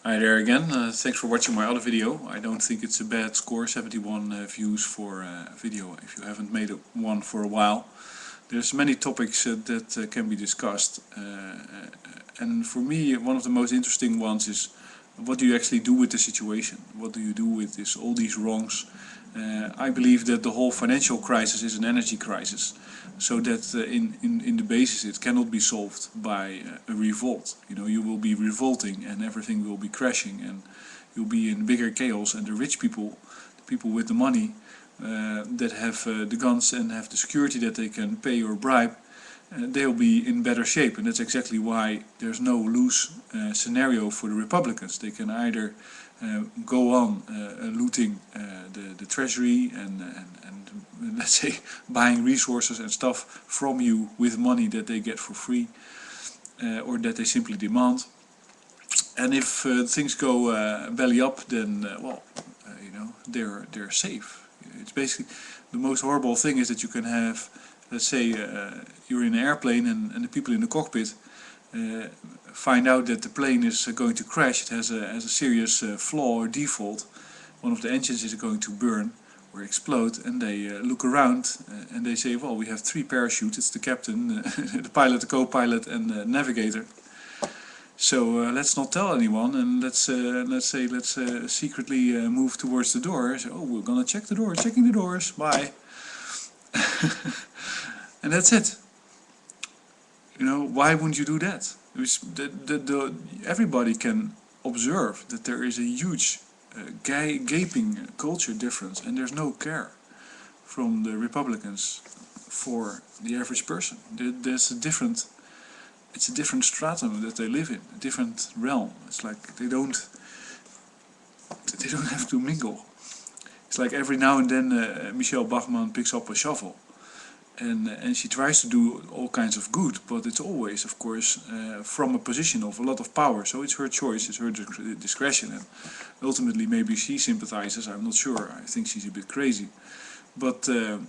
Hi there again, thanks for watching my other video. I don't think it's a bad score, 71 views for a video if you haven't made one for a while. There's many topics that can be discussed, and for me one of the most interesting ones is what do you actually do with the situation? What do you do with all these wrongs? I believe that the whole financial crisis is an energy crisis, so that in the basis it cannot be solved by a revolt. You know, you will be revolting and everything will be crashing and you'll be in bigger chaos, and the rich people, the people with the money that have the guns and have the security that they can pay or bribe, they'll be in better shape. And that's exactly why there's no lose scenario for the Republicans. They can either go on looting the treasury and let's say buying resources and stuff from you with money that they get for free, or that they simply demand. And if things go belly up, then you know, they're safe. It's basically the most horrible thing is that you can have, let's say you're in an airplane and the people in the cockpit find out that the plane is going to crash. It has a serious flaw or default. One of the engines is going to burn or explode, and they look around and they say, well, we have 3 parachutes. It's the captain, the pilot, the co-pilot and the navigator. So let's not tell anyone, and let's secretly move towards the door. So, oh, we're gonna check the door, checking the doors, bye. And that's it. You know, why wouldn't you do that? Everybody can observe that there is a huge gaping culture difference, and there's no care from the Republicans for the average person. It's a different stratum that they live in, a different realm. It's like they don't have to mingle. It's like every now and then Michelle Bachmann picks up a shovel. And she tries to do all kinds of good, but it's always, of course, from a position of a lot of power. So it's her choice, it's her discretion, and ultimately maybe she sympathizes. I'm not sure. I think she's a bit crazy, but you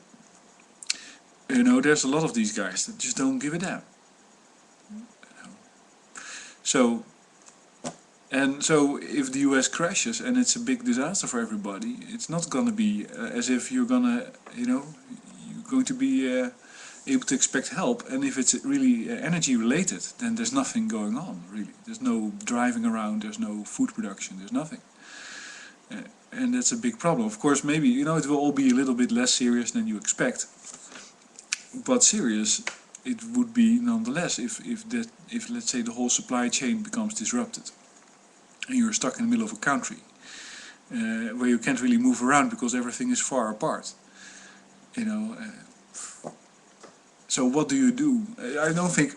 know, there's a lot of these guys that just don't give a damn. So if the US crashes and it's a big disaster for everybody, it's not gonna be as if you're gonna, you know, going to be able to expect help. And if it's really energy related, then there's nothing going on, really. There's no driving around, there's no food production, there's nothing. And that's a big problem. Of course, maybe, you know, it will all be a little bit less serious than you expect, but serious it would be nonetheless if let's say the whole supply chain becomes disrupted and you're stuck in the middle of a country where you can't really move around because everything is far apart. You know, so what do you do? I don't think,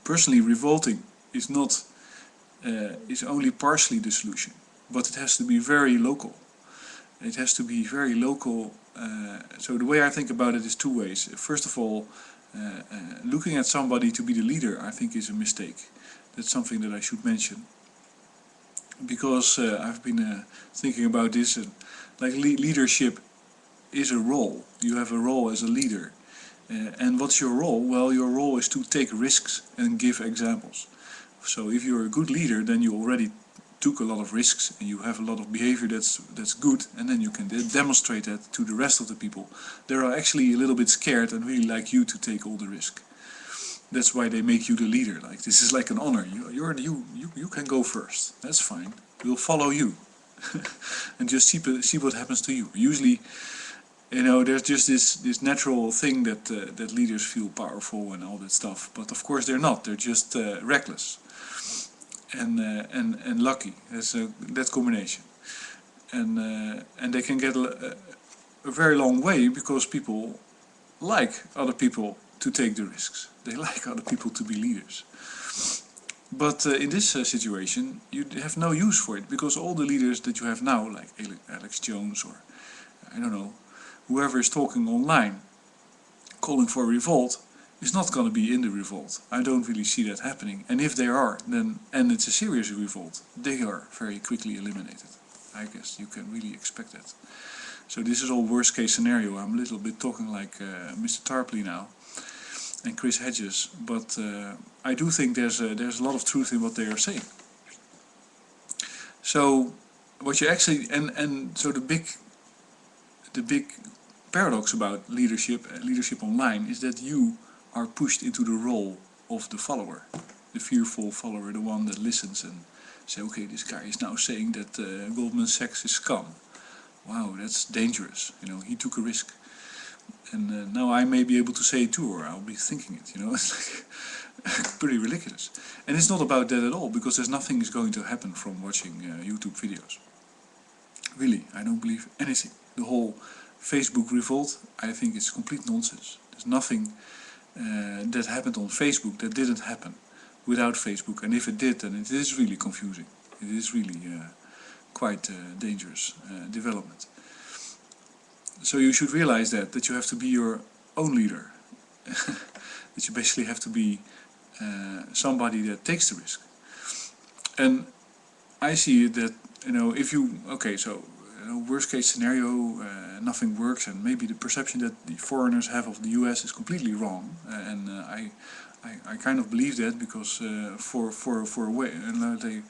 personally, revolting is not is only partially the solution, but it has to be very local. It has to be very local. So the way I think about it is 2 ways. First of all, looking at somebody to be the leader, I think, is a mistake. That's something that I should mention, because I've been thinking about this. Like leadership is a role. You have a role as a leader. And what's your role? Well, your role is to take risks and give examples. So if you're a good leader, then you already took a lot of risks and you have a lot of behavior that's good, and then you can demonstrate that to the rest of the people. They are actually a little bit scared and really like you to take all the risk. That's why they make you the leader. Like, this is like an honor. You can go first. That's fine. We'll follow you. And just see what happens to you. Usually, you know, there's just this natural thing that that leaders feel powerful and all that stuff, but of course they're not. They're just reckless and lucky. There's that combination, and they can get a very long way because people like other people to take the risks. They like other people to be leaders. But in this situation, you have no use for it, because all the leaders that you have now, like Alex Jones or I don't know, whoever is talking online calling for a revolt, is not going to be in the revolt. I don't really see that happening. And if they are, then, and it's a serious revolt, they are very quickly eliminated. I guess you can really expect that. So this is all worst case scenario. I'm a little bit talking like Mr. Tarpley now and Chris Hedges, but I do think there's a lot of truth in what they are saying. So what you actually and so the big paradox about leadership online is that you are pushed into the role of the follower, the fearful follower, the one that listens and say, okay, this guy is now saying that Goldman Sachs is scam. Wow, that's dangerous. He took a risk, and now I may be able to say it too, or I'll be thinking it. It's like pretty ridiculous. And it's not about that at all, because there's nothing is going to happen from watching YouTube videos. Really, I don't believe anything. The whole Facebook revolt, I think it's complete nonsense. There's nothing that happened on Facebook that didn't happen without Facebook, and if it did, then it is really confusing. It is really quite dangerous development. So you should realize that you have to be your own leader. That you basically have to be somebody that takes the risk. And I see it that, if you, okay, so worst case scenario, nothing works, and maybe the perception that the foreigners have of the US is completely wrong, and I kind of believe that, because for a way, and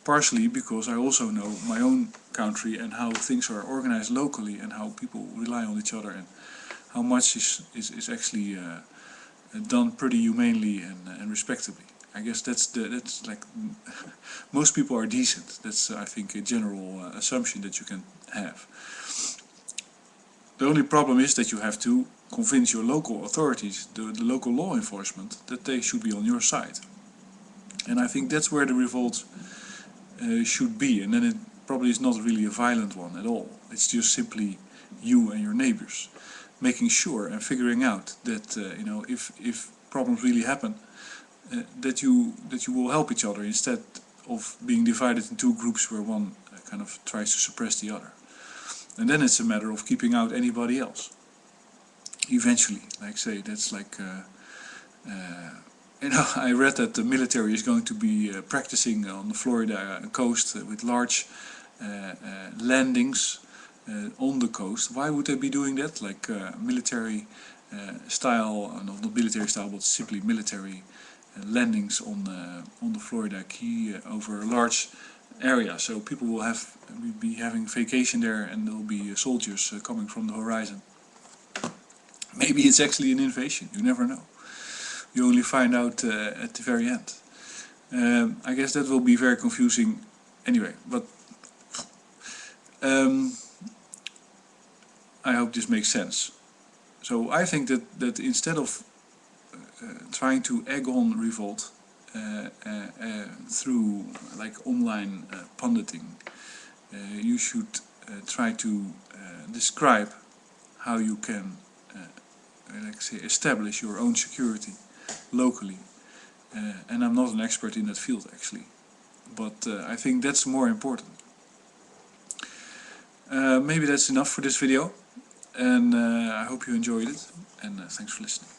partially because I also know my own country and how things are organized locally, and how people rely on each other, and how much is actually done pretty humanely and respectably. I guess that's like most people are decent. That's, I think, a general assumption that you can have. The only problem is that you have to convince your local authorities, the local law enforcement, that they should be on your side. And I think that's where the revolt should be. And then it probably is not really a violent one at all. It's just simply you and your neighbors making sure and figuring out that if problems really happen, that you will help each other, instead of being divided in two groups where one kind of tries to suppress the other. And then it's a matter of keeping out anybody else. Eventually, like say, that's like I read that the military is going to be practicing on the Florida coast with large landings on the coast. Why would they be doing that? Like military style, not military style, but simply military landings on the Florida Key over a large area. So people will be having vacation there, and there will be soldiers coming from the horizon. Maybe it's actually an invasion. You never know. You only find out at the very end. I guess that will be very confusing anyway, but I hope this makes sense. So I think that instead of trying to egg on revolt through like online punditing, you should try to describe how you can like say, establish your own security locally. And I'm not an expert in that field actually, but I think that's more important. Maybe that's enough for this video, and I hope you enjoyed it, and thanks for listening.